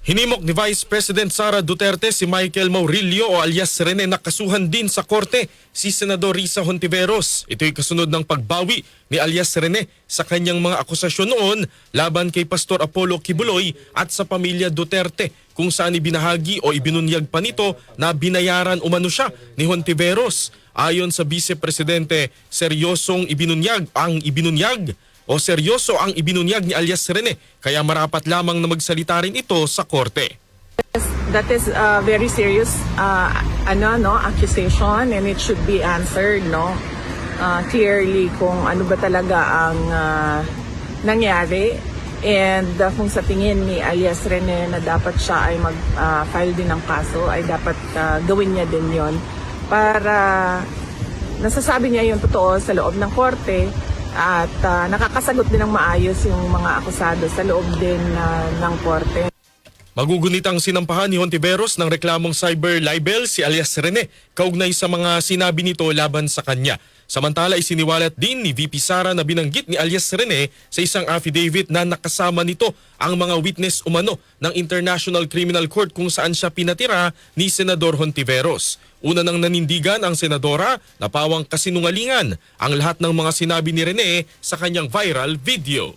Hinimok ni Vice President Sara Duterte si Michael Maurilio o alias Rene na kasuhan din sa korte si Senador Risa Hontiveros. Ito'y kasunod ng pagbawi ni alias Rene sa kanyang mga akusasyon noon laban kay Pastor Apollo Kibuloy at sa pamilya Duterte, kung saan ibinahagi o ibinunyag pa nito na binayaran umano siya ni Hontiveros. Ayon sa Vice Presidente, seryoso ang ibinunyag ni alias Rene, kaya marapat lamang na magsalita rin ito sa korte. That is a very serious accusation, and it should be answered clearly kung ano ba talaga ang nangyari, and kung sa tingin ni alias Rene na dapat siya ay mag-file din ng kaso, ay dapat gawin niya din yon para nasasabi niya yung totoo sa loob ng korte at nakakasagot din ng maayos yung mga akusado sa loob din ng korte. Magugunit ang sinampahan ni Hontiveros ng reklamong cyber libel si alias Rene kaugnay sa mga sinabi nito laban sa kanya. Samantala, isiniwalat din ni VP Sara na binanggit ni alias Rene sa isang affidavit na nakasama nito ang mga witness umano ng International Criminal Court kung saan siya pinatira ni Senador Hontiveros. Una nang nanindigan ang senadora na pawang kasinungalingan ang lahat ng mga sinabi ni Rene sa kanyang viral video.